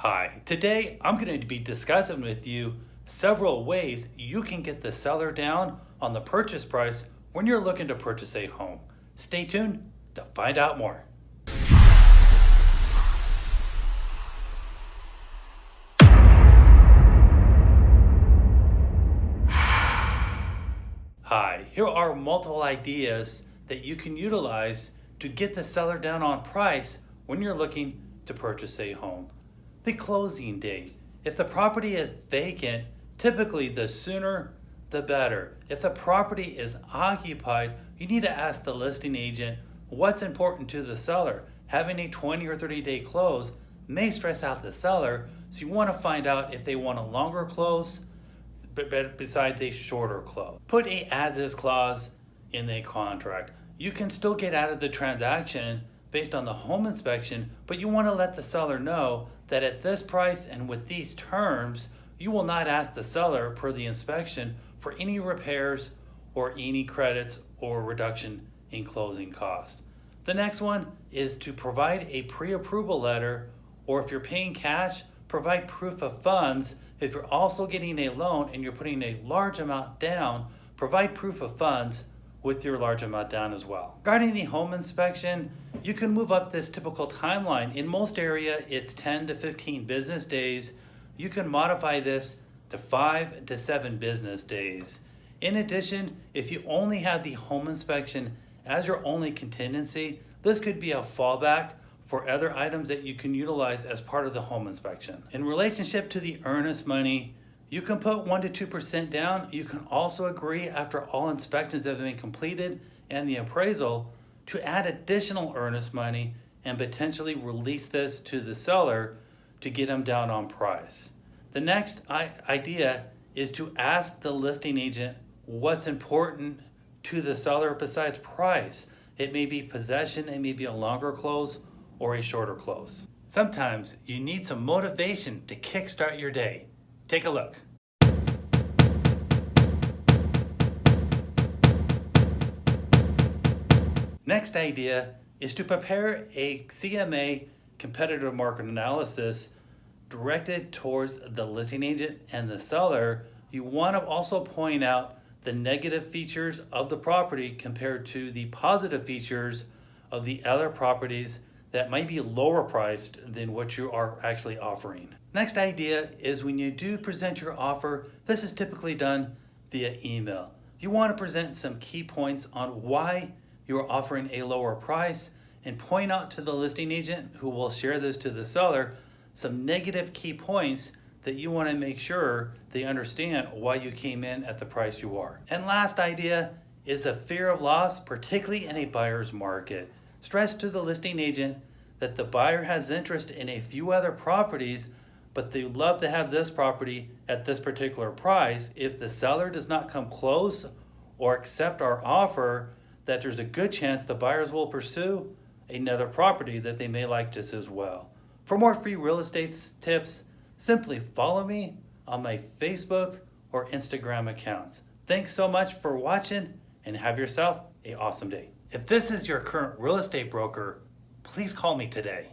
Hi, today I'm going to be discussing with you several ways you can get the seller down on the purchase price when you're looking to purchase a home. Stay tuned to find out more. Hi, here are multiple ideas that you can utilize to get the seller down on price when you're looking to purchase a home. The closing date. If the property is vacant, typically the sooner the better. If the property is occupied, you need to ask the listing agent what's important to the seller. Having a 20 or 30-day close may stress out the seller, so you want to find out if they want a longer close besides a shorter close. Put a as-is clause in the contract. You can still get out of the transaction based on the home inspection, but you want to let the seller know that at this price and with these terms, you will not ask the seller per the inspection for any repairs or any credits or reduction in closing costs. The next one is to provide a pre-approval letter, or if you're paying cash, provide proof of funds. If you're also getting a loan and you're putting a large amount down, provide proof of funds with your large amount down as well. Regarding the home inspection, you can move up this typical timeline. In most area, it's 10 to 15 business days. You can modify this to 5 to 7 business days. In addition, if you only have the home inspection as your only contingency, this could be a fallback for other items that you can utilize as part of the home inspection. In relationship to the earnest money, you can put 1 to 2% down. You can also agree after all inspections have been completed and the appraisal to add additional earnest money and potentially release this to the seller to get them down on price. The next idea is to ask the listing agent what's important to the seller besides price. It may be possession, it may be a longer close or a shorter close. Sometimes you need some motivation to kickstart your day. Take a look. Next idea is to prepare a CMA, competitive market analysis, directed towards the listing agent and the seller. You want to also point out the negative features of the property compared to the positive features of the other properties that might be lower priced than what you are actually offering. Next idea is when you do present your offer, this is typically done via email. You want to present some key points on why you're offering a lower price and point out to the listing agent, who will share this to the seller, some negative key points that you want to make sure they understand why you came in at the price you are. And last idea is a fear of loss, particularly in a buyer's market. Stress to the listing agent that the buyer has interest in a few other properties, but they would love to have this property at this particular price. If the seller does not come close or accept our offer, that there's a good chance the buyers will pursue another property that they may like just as well. For more free real estate tips, simply follow me on my Facebook or Instagram accounts. Thanks so much for watching and have yourself an awesome day. If this is your current real estate broker, please call me today.